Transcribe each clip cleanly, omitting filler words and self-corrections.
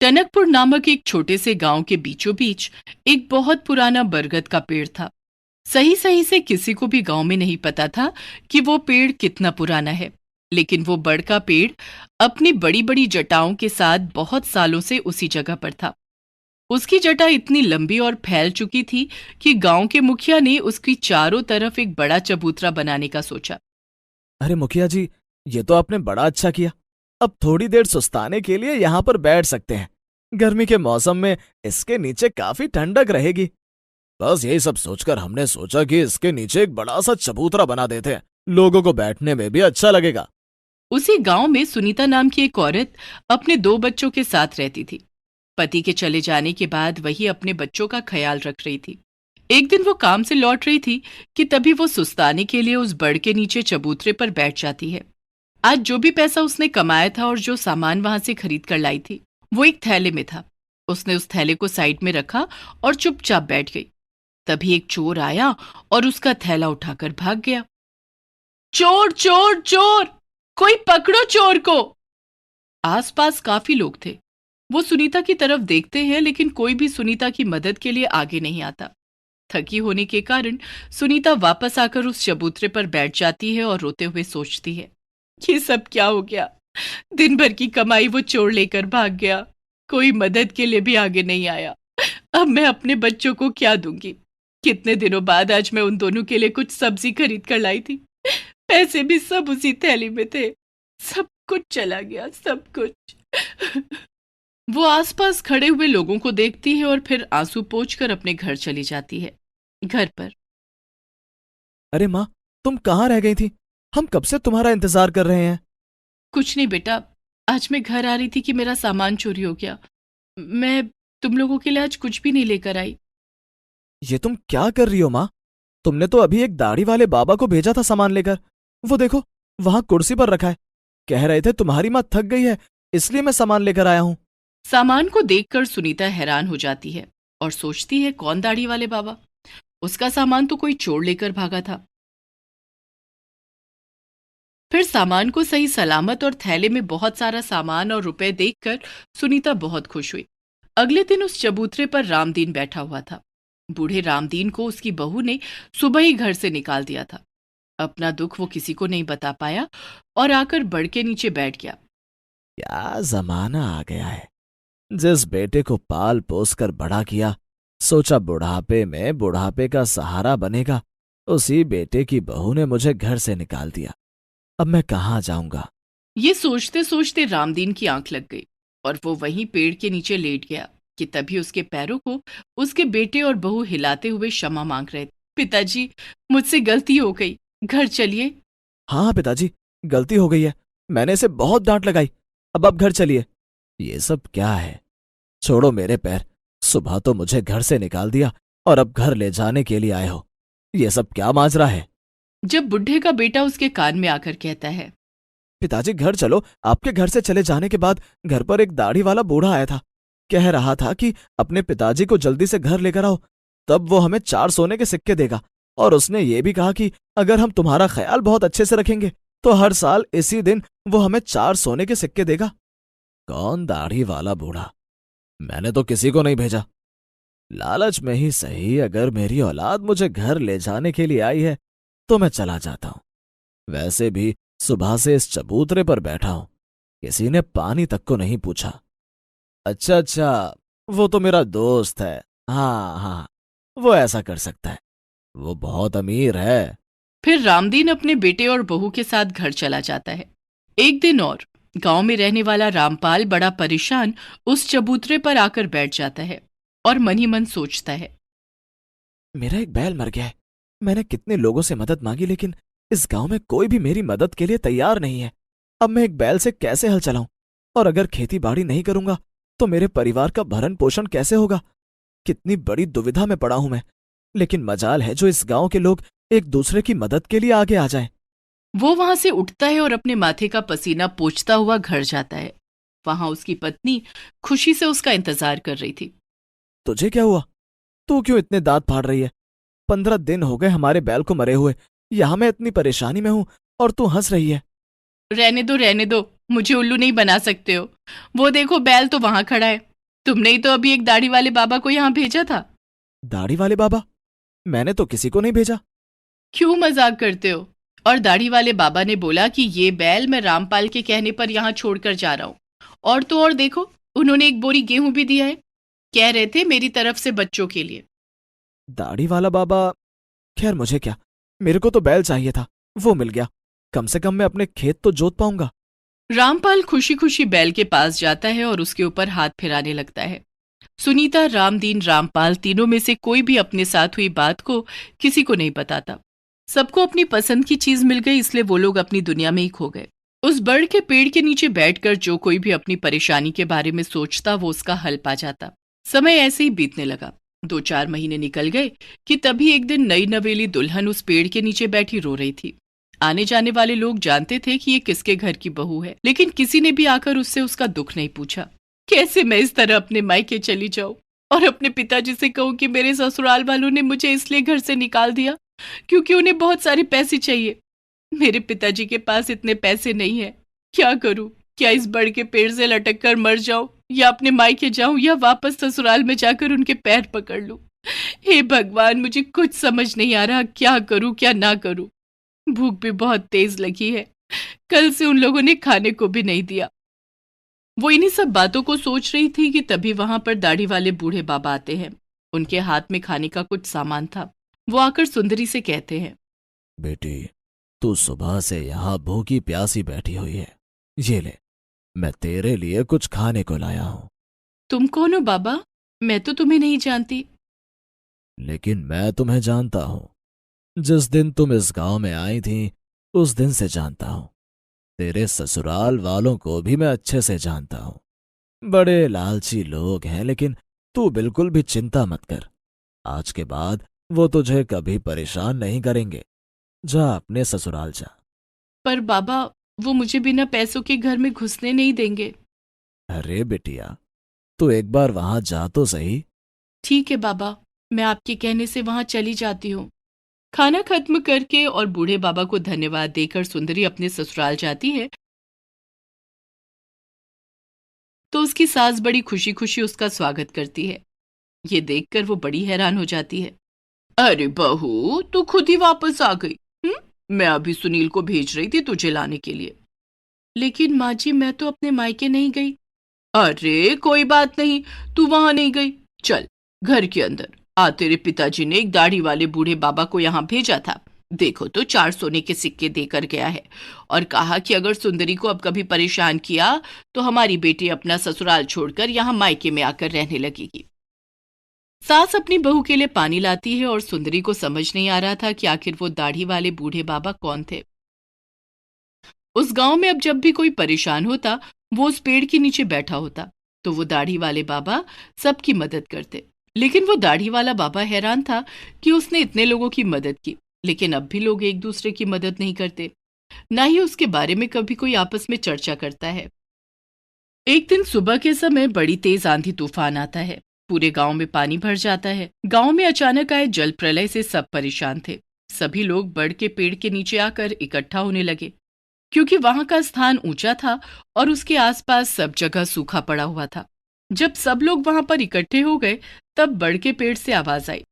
टनकपुर नामक एक छोटे से गांव के बीचों बीच एक बहुत पुराना बरगद का पेड़ था। सही सही से किसी को भी गांव में नहीं पता था कि वो पेड़ कितना पुराना है, लेकिन वो बड़ का पेड़ अपनी बड़ी बड़ी जटाओं के साथ बहुत सालों से उसी जगह पर था। उसकी जटा इतनी लंबी और फैल चुकी थी कि गांव के मुखिया ने उसकी चारों तरफ एक बड़ा चबूतरा बनाने का सोचा। अरे मुखिया जी, ये तो आपने बड़ा अच्छा किया। अब थोड़ी देर सुस्ताने के लिए यहाँ पर बैठ सकते हैं। गर्मी के मौसम में इसके नीचे काफी ठंडक रहेगी। बस यही सब सोचकर हमने सोचा कि इसके नीचे एक बड़ा सा चबूतरा बना देते हैं, लोगों को बैठने में भी अच्छा लगेगा। उसी गांव में सुनीता नाम की एक औरत अपने दो बच्चों के साथ रहती थी। पति के चले जाने के बाद वही अपने बच्चों का ख्याल रख रही थी। एक दिन वो काम से लौट रही थी कि तभी वो सुस्ताने के लिए उस बड़ के नीचे चबूतरे पर बैठ जाती है। आज जो भी पैसा उसने कमाया था और जो सामान वहां से खरीद कर लाई थी, वो एक थैले में था। उसने उस थैले को साइड में रखा और चुपचाप बैठ गई। तभी एक चोर आया और उसका थैला उठाकर भाग गया। चोर चोर चोर, कोई पकड़ो चोर को! आसपास काफी लोग थे। वो सुनीता की तरफ देखते हैं, लेकिन कोई भी सुनीता की मदद के लिए आगे नहीं आता। थकी होने के कारण सुनीता वापस आकर उस चबूतरे पर बैठ जाती है और रोते हुए सोचती है, ये सब क्या हो गया? दिन भर की कमाई वो चोर लेकर भाग गया। कोई मदद के लिए भी आगे नहीं आया। अब मैं अपने बच्चों को क्या दूंगी? कितने दिनों बाद आज मैं उन दोनों के लिए कुछ सब्जी खरीद कर लाई थी। पैसे भी सब उसी थैली में थे। सब कुछ चला गया, सब कुछ। वो आसपास खड़े हुए लोगों को देखती है और फिर आंसू पोंछकर अपने घर चली जाती है। घर पर अरे माँ, तुम कहाँ रह गई थी? हम कब से तुम्हारा इंतजार कर रहे हैं। कुछ नहीं बेटा, आज मैं घर आ रही थी कि मेरा सामान चोरी हो गया। मैं तुम लोगों के लिए आज कुछ भी नहीं लेकर आई। ये तुम क्या कर रही हो माँ? तुमने तो अभी एक दाढ़ी वाले बाबा को भेजा था सामान लेकर। वो देखो, वहां कुर्सी पर रखा है। कह रहे थे तुम्हारी माँ थक गई है, इसलिए मैं सामान लेकर आया हूँ। सामान को देखकर सुनीता हैरान हो जाती है और सोचती है, कौन दाढ़ी वाले बाबा? उसका सामान तो कोई चोर लेकर भागा था। फिर सामान को सही सलामत और थैले में बहुत सारा सामान और रुपए देखकर सुनीता बहुत खुश हुई। अगले दिन उस चबूतरे पर रामदीन बैठा हुआ था। बूढ़े रामदीन को उसकी बहू ने सुबह ही घर से निकाल दिया था। अपना दुख वो किसी को नहीं बता पाया और आकर बड़ के नीचे बैठ गया। क्या जमाना आ गया है। जिस बेटे को पाल पोस कर बड़ा किया, सोचा बुढ़ापे में बुढ़ापे का सहारा बनेगा, उसी बेटे की बहू ने मुझे घर से निकाल दिया। अब मैं कहाँ जाऊंगा? ये सोचते सोचते रामदीन की आंख लग गई और वो वहीं पेड़ के नीचे लेट गया कि तभी उसके पैरों को उसके बेटे और बहू हिलाते हुए क्षमा मांग रहे थे। पिताजी, मुझसे गलती हो गई, घर चलिए। हाँ हाँ पिताजी, गलती हो गई है। मैंने इसे बहुत डांट लगाई। अब आप घर चलिए। ये सब क्या है? छोड़ो मेरे पैर। सुबह तो मुझे घर से निकाल दिया और अब घर ले जाने के लिए आए हो। ये सब क्या माजरा है? जब बुढ़े का बेटा उसके कान में आकर कहता है, पिताजी घर चलो। आपके घर से चले जाने के बाद घर पर एक दाढ़ी वाला बूढ़ा आया था। कह रहा था कि अपने पिताजी को जल्दी से घर लेकर आओ, तब वो हमें 4 सोने के सिक्के देगा। और उसने ये भी कहा कि अगर हम तुम्हारा ख्याल बहुत अच्छे से रखेंगे तो हर साल इसी दिन वो हमें 4 सोने के सिक्के देगा। कौन दाढ़ी वाला बूढ़ा? मैंने तो किसी को नहीं भेजा। लालच में ही सही, अगर मेरी औलाद मुझे घर ले जाने के लिए आई है तो मैं चला जाता हूं। वैसे भी सुबह से इस चबूतरे पर बैठा हूं, किसी ने पानी तक को नहीं पूछा। अच्छा अच्छा, वो तो मेरा दोस्त है। हाँ हाँ, वो ऐसा कर सकता है। वो बहुत अमीर है। फिर रामदीन अपने बेटे और बहू के साथ घर चला जाता है। एक दिन और गांव में रहने वाला रामपाल बड़ा परेशान उस चबूतरे पर आकर बैठ जाता है और मन ही मन सोचता है, मेरा एक बैल मर गया है। मैंने कितने लोगों से मदद मांगी, लेकिन इस गांव में कोई भी मेरी मदद के लिए तैयार नहीं है। अब मैं एक बैल से कैसे हल चलाऊं? और अगर खेती बाड़ी नहीं करूंगा तो मेरे परिवार का भरण पोषण कैसे होगा? कितनी बड़ी दुविधा में पड़ा हूं मैं। लेकिन मजाल है जो इस गांव के लोग एक दूसरे की मदद के लिए आगे आ जाएं। वो वहां से उठता है और अपने माथे का पसीना पोंछता हुआ घर जाता है। वहां उसकी पत्नी खुशी से उसका इंतजार कर रही थी। तुझे क्या हुआ? तू क्यों इतने दांत फाड़ रही है? 15 दिन हो गए हमारे बैल को मरे हुए। यहां मैं इतनी परेशानी में हूं और तू हंस रही है। रहने दो, मुझे उल्लू नहीं बना सकते हो। वो देखो, बैल तो वहां खड़ा है। तुमने ही तो अभी एक दाढ़ी वाले बाबा को यहाँ भेजा था। दाढ़ी वाले बाबा? मैंने तो किसी को नहीं भेजा। क्यों मजाक करते हो? और दाढ़ी वाले बाबा ने बोला कि ये बैल मैं रामपाल के कहने पर यहाँ छोड़कर जा रहा हूँ। और तो और देखो, उन्होंने एक बोरी गेहूं भी दिया है। कह रहे थे मेरी तरफ से बच्चों के लिए। दाढ़ी वाला बाबा? खैर मुझे क्या, मेरे को तो बैल चाहिए था, वो मिल गया। कम से कम मैं अपने खेत तो जोत पाऊंगा। रामपाल खुशी खुशी बैल के पास जाता है और उसके ऊपर हाथ फिराने लगता है। सुनीता, रामदीन, रामपाल तीनों में से कोई भी अपने साथ हुई बात को किसी को नहीं बताता। सबको अपनी पसंद की चीज मिल गई, इसलिए वो लोग अपनी दुनिया में ही खो गए। उस बड़ के पेड़ के नीचे बैठकर जो कोई भी अपनी परेशानी के बारे में सोचता वो उसका हल पा जाता। समय ऐसे ही बीतने लगा। 2-4 महीने निकल गए कि तभी एक दिन नई नवेली दुल्हन उस पेड़ के नीचे बैठी रो रही थी। आने जाने वाले लोग जानते थे कि ये किसके घर की बहू है, लेकिन किसी ने भी आकर उससे उसका दुख नहीं पूछा। कैसे मैं इस तरह अपने मायके चली जाऊं और अपने पिताजी से कहूं कि मेरे ससुराल वालों ने मुझे इसलिए घर से निकाल दिया क्योंकि उन्हें बहुत सारे पैसे चाहिए। मेरे पिताजी के पास इतने पैसे नहीं है। क्या करूं? क्या इस बड़ के पेड़ से लटक कर मर जाऊं, या अपने मायके जाऊं, या वापस ससुराल में जाकर उनके पैर पकड़ लूं? हे भगवान, मुझे कुछ समझ नहीं आ रहा, क्या करूं क्या ना करूं। भूख भी बहुत तेज लगी है। कल से उन लोगों ने खाने को भी नहीं दिया। वो इन्हीं सब बातों को सोच रही थी कि तभी वहां पर दाढ़ी वाले बूढ़े बाबा आते हैं। उनके हाथ में खाने का कुछ सामान था। वो आकर सुंदरी से कहते हैं, बेटी, तू सुबह से यहाँ भूखी प्यासी बैठी हुई है। ये ले, मैं तेरे लिए कुछ खाने को लाया हूं। तुम कौन हो बाबा? मैं तो तुम्हें नहीं जानती। लेकिन मैं तुम्हें जानता हूं। जिस दिन तुम इस गांव में आई थी उस दिन से जानता हूं। तेरे ससुराल वालों को भी मैं अच्छे से जानता हूं। बड़े लालची लोग हैं, लेकिन तू बिल्कुल भी चिंता मत कर। आज के बाद वो तुझे कभी परेशान नहीं करेंगे। जा अपने ससुराल जा। पर बाबा, वो मुझे बिना पैसों के घर में घुसने नहीं देंगे। अरे बिटिया, तू एक बार वहां जा तो सही। ठीक है बाबा, मैं आपके कहने से वहां चली जाती हूँ। खाना खत्म करके और बूढ़े बाबा को धन्यवाद देकर सुंदरी अपने ससुराल जाती है तो उसकी सास बड़ी खुशी खुशी उसका स्वागत करती है। ये देखकर वो बड़ी हैरान हो जाती है। अरे बहू, तू खुद ही वापस आ गई। मैं अभी सुनील को भेज रही थी तुझे लाने के लिए। लेकिन माँ जी, मैं तो अपने मायके नहीं गई। अरे कोई बात नहीं, तू वहां नहीं गई। चल घर के अंदर आ। तेरे पिताजी ने एक दाढ़ी वाले बूढ़े बाबा को यहाँ भेजा था। देखो तो 4 सोने के सिक्के देकर गया है और कहा कि अगर सुंदरी को अब कभी परेशान किया तो हमारी बेटी अपना ससुराल छोड़कर यहाँ मायके में आकर रहने लगेगी। सास अपनी बहू के लिए पानी लाती है और सुंदरी को समझ नहीं आ रहा था कि आखिर वो दाढ़ी वाले बूढ़े बाबा कौन थे। उस गांव में अब जब भी कोई परेशान होता वो उस पेड़ के नीचे बैठा होता तो वो दाढ़ी वाले बाबा सबकी मदद करते। लेकिन वो दाढ़ी वाला बाबा हैरान था कि उसने इतने लोगों की मदद की, लेकिन अब भी लोग एक दूसरे की मदद नहीं करते, ना ही उसके बारे में कभी कोई आपस में चर्चा करता है। एक दिन सुबह के समय बड़ी तेज आंधी तूफान आता है। पूरे गांव में पानी भर जाता है। गांव में अचानक आए जल प्रलय से सब परेशान थे। सभी लोग बड़ के पेड़ के नीचे आकर इकट्ठा होने लगे, क्योंकि वहां का स्थान ऊंचा था और उसके आसपास सब जगह सूखा पड़ा हुआ था। जब सब लोग वहां पर इकट्ठे हो गए तब बड़ के पेड़ से आवाज आई,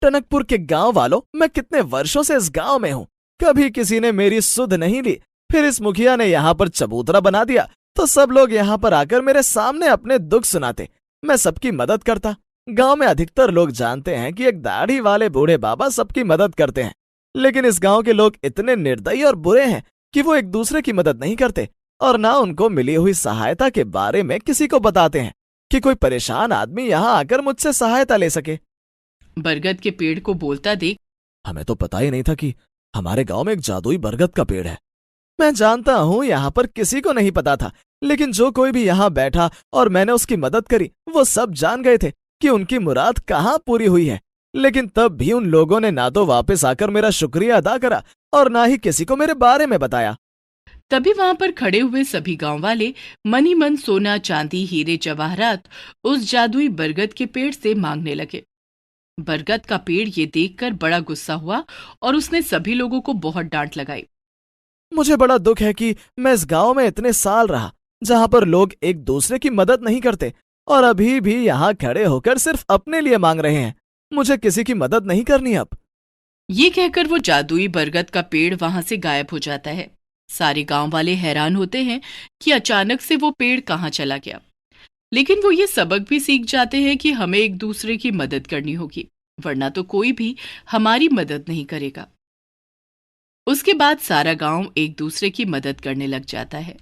टनकपुर के गांव वालों, मैं कितने वर्षों से इस गांव में हूँ, कभी किसी ने मेरी सुध नहीं ली। फिर इस मुखिया ने यहाँ पर चबूतरा बना दिया तो सब लोग यहाँ पर आकर मेरे सामने अपने दुख सुनाते। मैं सबकी मदद करता। गांव में अधिकतर लोग जानते हैं कि एक दाढ़ी वाले बूढ़े बाबा सबकी मदद करते हैं, लेकिन इस गांव के लोग इतने निर्दयी और बुरे हैं कि वो एक दूसरे की मदद नहीं करते और ना उनको मिली हुई सहायता के बारे में किसी को बताते हैं कि कोई परेशान आदमी यहाँ आकर मुझसे सहायता ले सके। बरगद के पेड़ को बोलता देख, हमें तो पता ही नहीं था कि हमारे गांव में एक जादुई बरगद का पेड़ है। मैं जानता हूँ यहाँ पर किसी को नहीं पता था, लेकिन जो कोई भी यहाँ बैठा और मैंने उसकी मदद करी वो सब जान गए थे कि उनकी मुराद कहाँ पूरी हुई है। लेकिन तब भी उन लोगों ने ना तो वापस आकर मेरा शुक्रिया अदा करा और ना ही किसी को मेरे बारे में बताया। तभी वहां पर खड़े हुए सभी गांव वाले मन ही मन सोना, चांदी, हीरे, जवाहरात उस जादुई बरगद के पेड़ से मांगने लगे। बरगद का पेड़ ये देखकर बड़ा गुस्सा हुआ और उसने सभी लोगों को बहुत डांट लगाई। मुझे बड़ा दुख है कि मैं इस गांव में इतने साल रहा जहां पर लोग एक दूसरे की मदद नहीं करते और अभी भी यहाँ खड़े होकर सिर्फ अपने लिए मांग रहे हैं। मुझे किसी की मदद नहीं करनी अब। ये कहकर वो जादुई बरगद का पेड़ वहां से गायब हो जाता है। सारे गांव वाले हैरान होते हैं कि अचानक से वो पेड़ कहाँ चला गया। लेकिन वो ये सबक भी सीख जाते हैं कि हमें एक दूसरे की मदद करनी होगी, वरना तो कोई भी हमारी मदद नहीं करेगा। उसके बाद सारा गांव एक दूसरे की मदद करने लग जाता है।